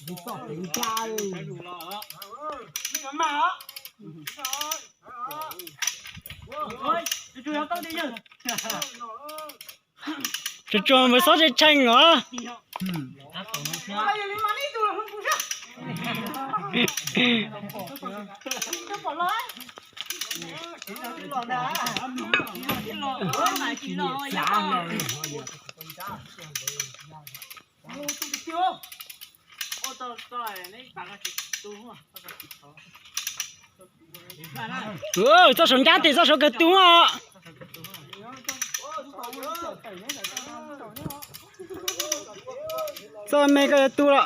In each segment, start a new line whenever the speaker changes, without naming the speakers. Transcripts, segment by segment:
đi sọt đến cha đi
mình ngắm mà á ôi chú nó tao đi chứ
chú cho mới sót chơi tranh hả cho sống giá thì cho sống cái túi à cho mấy cái túi ạ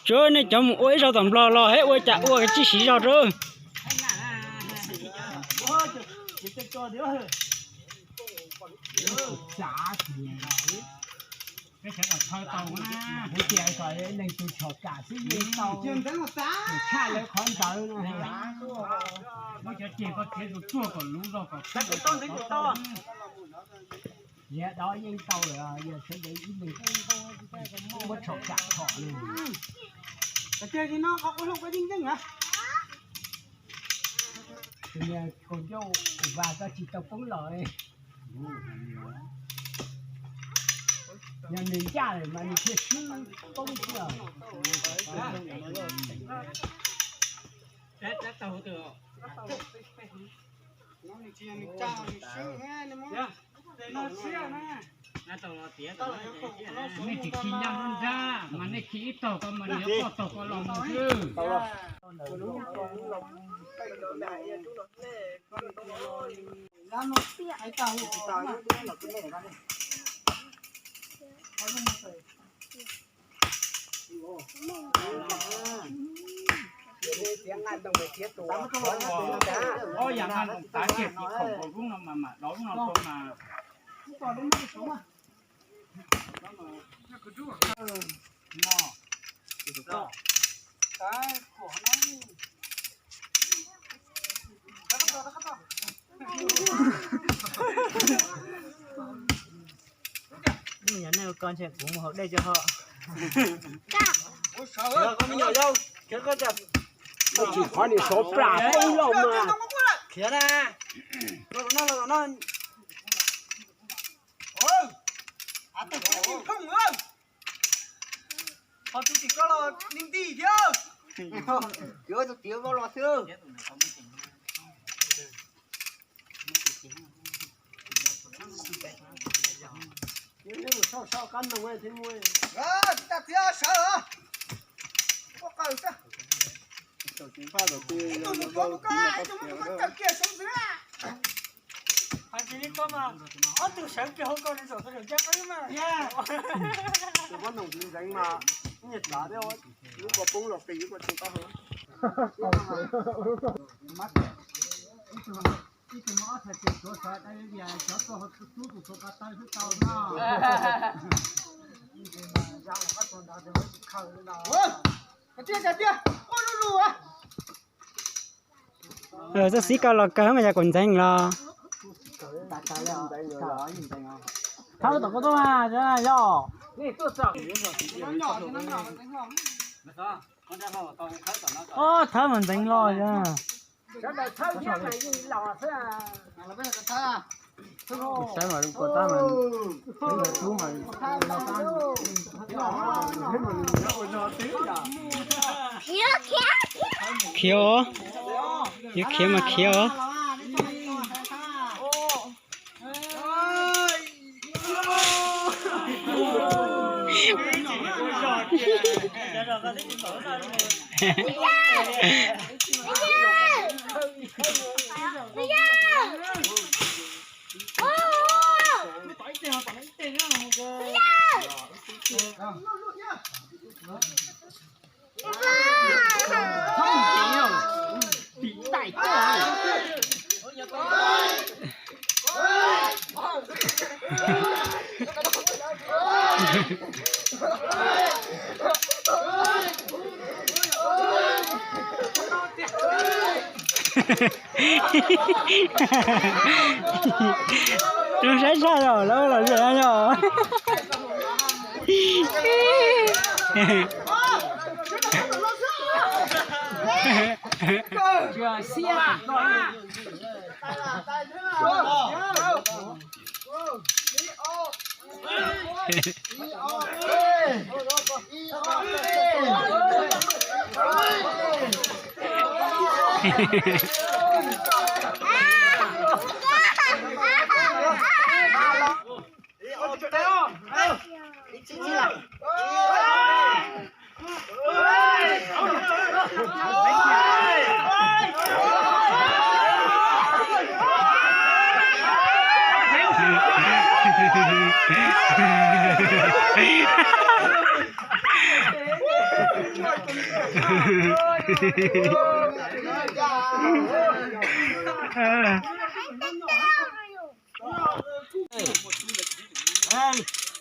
chơi này chấm ôi sao tầm lo hết ôi chả ôi cái chi xí sao rồi
cái sẽ là thôi tàu na cái kia rồi nên tôi chọt cả cái gì tàu trường tới một tá cha lấy con tàu này nó chỉ có thể được chua còn lú rồi còn
cái to cái to
dạ đó nhưng tàu rồi giờ sẽ để ý mình không có chọt cả họ này
cái kia thì nó có lúc cái dinh dinh hả
thì còn dâu và ta chỉ tập phấn lợi nhà mình cha này mà mình chưa xứ công chưa
đấy tàu từ nó mình chia mình cha mình xứ nghe nó xứ nè nó tàu nó tía tàu
này chỉ khi nhau luôn ra mà này khi tàu có mà nếu có tàu có lòng chứ
ôi dạng ăn tá kiệt thì khổng của lúc nào mà đó lúc nào thôi mà còn đến mấy số mà cái của nó
nhà này con sẽ cũng một đây cho họ
sợ con nhỏ đâu chứ có chập
chỉ có đi số bả không lâu mà
khía nè nó ôi à tôi không nữa họ chỉ có là ninh tì chứ chưa tôi tiếng vào lò xương
nếu sao cắn đồng ấy thì mua
ta chưa sợ có cầu sao
chúng ta đầu tiên
tôi muốn có cái chúng nó cần kia xuống dưới à anh chỉ có mà ở từ sáng kia không có đến rồi tôi được chắc đấy mà
tôi có đồng tiền danh mà nhiệt giá đấy thôi nếu có bông lọc thì có chúng ta hơn mắt ít mà thật sự số sợ đây bây giờ cho số họ chút số cả tay số tàu na ra là các con đã được khơi nào
cái tia ôi đủ à
cho xí cao là cái mà giờ còn danh là tháo tao có đâu mà thế này do ô tháo mình danh lo chứ sao mà đúng của ta mình chú mà khiêu như khiêu mà khiêu Nó sẽ sao rồi, lâu là gì rồi.
chưa xia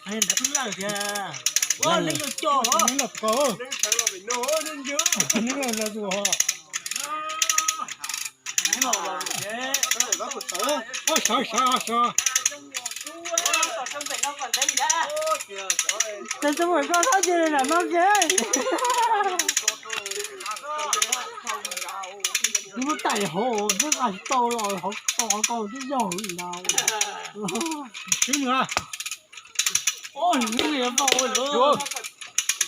anh đã tính là kìa quá lên được cho hả
Nó là cổ.
nó là gì hả cái màu là thế
Ôi sợ sợ sợ. Thế chúng mình có thấy gì là nó ghê. Nó tẩy hồ, nó là to rồi, họ to còn cái dầu gì đâu. Chứ nữa. Ôi, cái gì mà bầu nữa.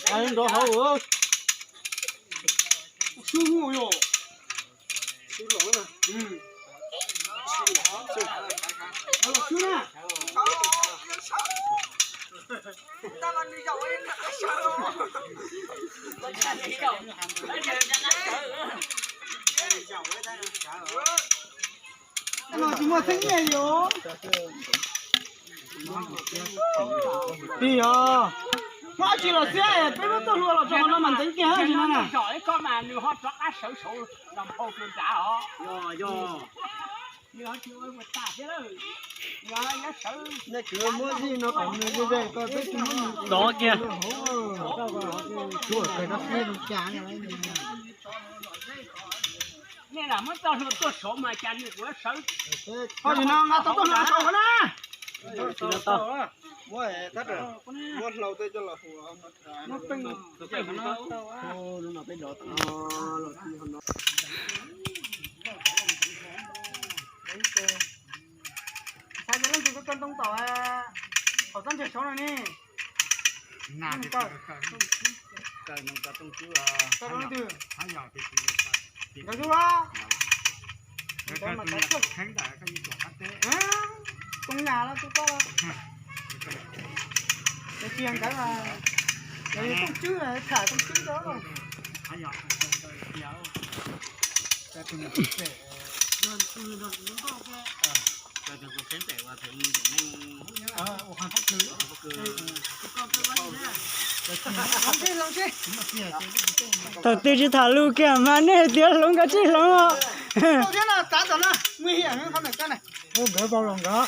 Anh đó hậu ơi. Xuống ngồi rồi. Xuống rồi nè. Xuống nè. Nó chỉ một thằng này vô. Đi à. Nó chỉ là xe, bây giờ tôi luôn là cho nó mình tính kia hết chứ nè.
giỏi có mà nếu họ chọn á sở số làm hồ phương trả họ
Yo.
nếu họ chịu một trả thế đó rồi nó sở
Nó chưa mua gì nó còn như vậy có biết đó kìa. Chúa cái nó xem chán rồi.
nên là mất tao tôi số mà chán được của nó sở
Thôi thì nó tôi nó số nè.
mua tất rồi mua lâu tới cho là phù
nó tinh
Nó bên đó.
sao nó chỉ có cân tông tỏi ở trong chợ số này nè
nà thì
coi
trời nó có tung chú
sao nó từ
hay nhỏ thì
cái chú đó
cái mà cái khánh đại cái gì của các tế
trong nhà đó chú có đâu cái chuyện cái mà cái con chữ này thả con chữ đó rồi
hay nhỏ cái tụi nó tế nó có cái tụi nó khánh đại và thầy mình hoàn phát lưới
lòng chi
Thật tư chỉ thả lưu kìa mà nè tiếng lông cái chi lông ạ.
đầu tiên là cá tỏi nó nguy hiểm hơn con này cái này
Ô bé bao lòng đó.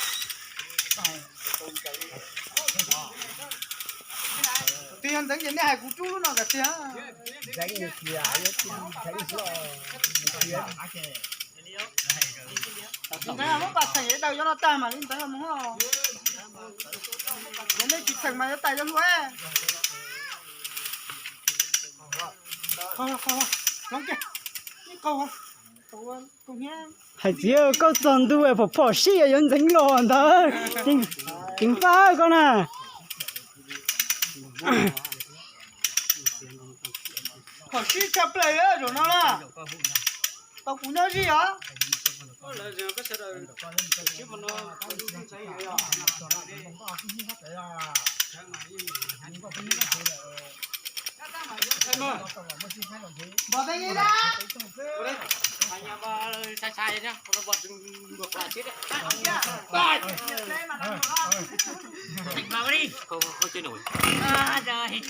tiền đánh gì này cũng chú nó cả tiền
đánh như kia thấy rõ
mình thấy là mất bạc thành đâu cho nó tay mà mình thấy là muốn không đến đây chỉ thành mà nó tay cho luôn ấy không lắm kìa câu cùng nhé
Hay chiều có tuần tu về bỏ xí ở dân tính lộn đó. Chính phá con à.
họ xí chập lại á rồi nó là tao cũng nhớ gì hả bỏ tay đi ra
sai nhá nó bật ngược lại chết đấy vào đi không chơi nổi trời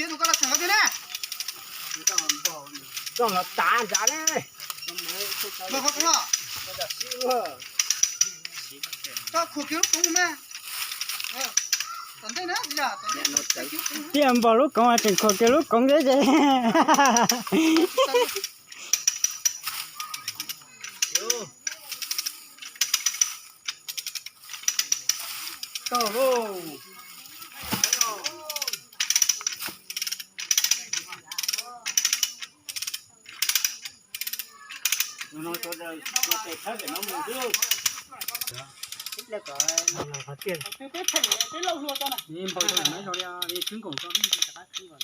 chế tụi con là thằng cái nè
Con là tàn giá đấy.
Mà không có. Có khu cứu cũng mà. Tận thế nữa, giờ tận thế cứu cũng.
Tiệm vào lúc công trình khổ cái lúc công thế chứ. Nó cho đây nó sẽ thấy để nó mua chứ.
Là có
Phát triển.
cái thành cái lâu luôn con này.
Nhìn bao giờ mấy rồi đi trứng cổ con đi cả trứng còn.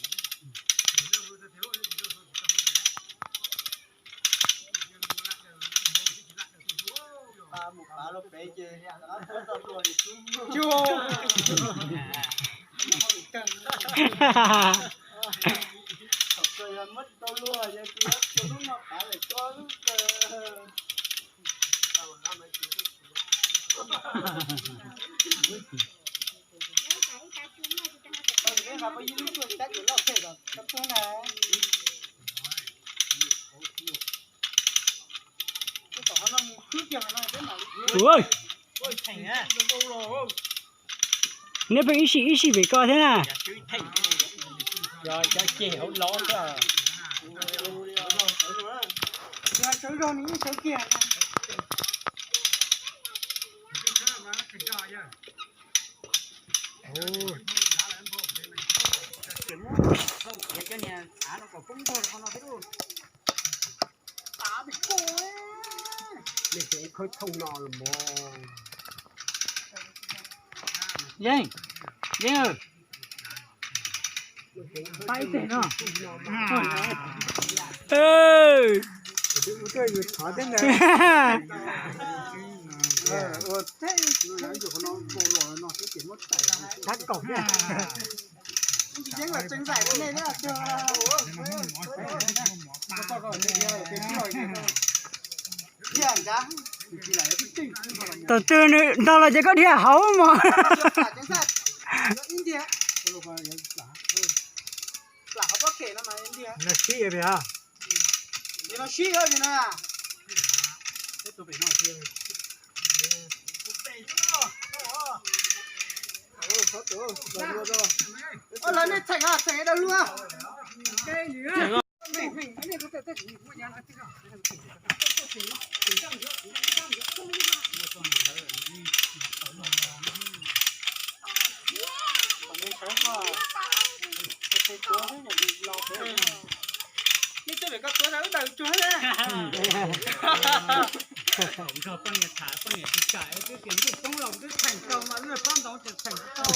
Một bà lúc bé chơi chưa. Rồi mất tao luôn giờ kia lúc nó phải là cho lúc cái mà bây giờ lúc tôi đã chuyển lọc thể rồi tập trung này cái tỏ nó khứ kia nó thế nào
Ui,
ôi thành á
nếu phải ý sĩ phải coi thế nào.
Rồi cho chị hậu ló cơ.
rồi chơi rồi những chơi kia
Cái nhà nó có cũng thôi nó biết luôn.
tá bị cô ấy
Mình sẽ khơi thông nọ là mò.
Dinh, Dinh ơi. Tay thế nó. Ê.
Cái gì thở thế này.
thế
Nó cho nó cô rồi nó sẽ chuyển mất tài.
Thắt cổng nha.
chỉ riêng là tranh giải cái này nữa chưa hiền giá
Từ từ nữa, đó là chỉ có địa hấu mà.
tranh giải India là không có kể nó mà India
Nó xí vậy hả?
thì nó suy hơn thì nó à ôi lần này thành à thành ở đâu luôn à cái gì á mình cái này có thểนี่จะเหลือก็ตัวนั้นแต่จุ๊เลย
Rồi con nhà thả con nhà chạy cái kiếm được trong lòng cái thành cầu mà người con đó chỉ thành cầu.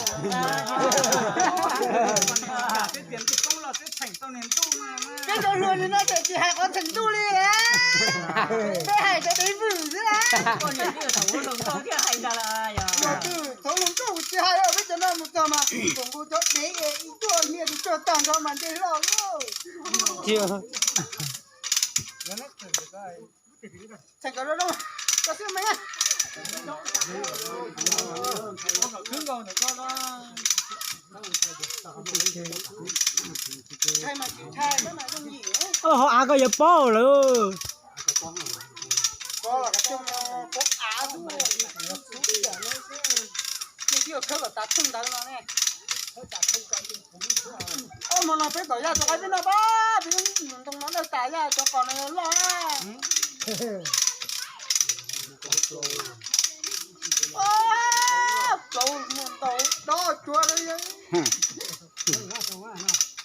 cái tiền cái công là cái thành tao nền tu mà cái chỗ luôn thì nó chỉ hai con thành tu đi á cái hai cái đấy vử chứ á
con nhà kia thấu lồng to kia hay ra là
mà từ thấu lồng tu chỉ hai ở bên chỗ nào một tờ mà cũng có chỗ đấy ý tôi nghe thì cho tàng cho mà đấy là
Chưa.
thành cái đó đâu có xem mấy á cứng rồi để con nó thay mà chịu thay cái này không gì nữa
Họ có giờ bò luôn.
có là cái trong có á xuống nhưng chưa khớp là tạt tung đằng nó này mà nó phải bỏ ra cho cái bên nó ba bên trong nó đâu tải ra cho còn nó lo cầu nguồn tàu đó chua đấy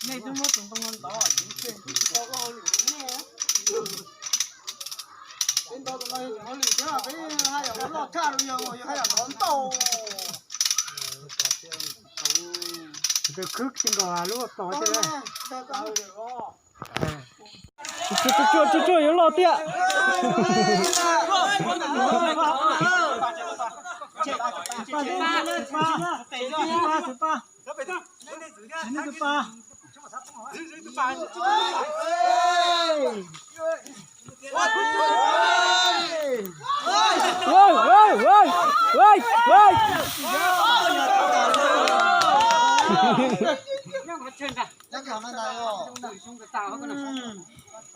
này tôi muốn trong nguồn tàu có có bên đó tụi nó lì thế là cái hai ở lọt cha rồi rồi hai ở đón tàu
Tôi khước trên gò lúc tỏ thế đây. Chú yếu lọt tiạ.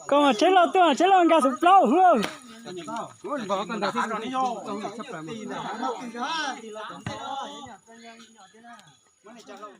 Con mà chết lo tôi chết lo ăn gà sụp lâu hương. 我把跟他说你要等他出来嘛。
Nó cũng đó thì là cũng thế đó, nhỏ nhỏ thế nào. Mới này cho lâu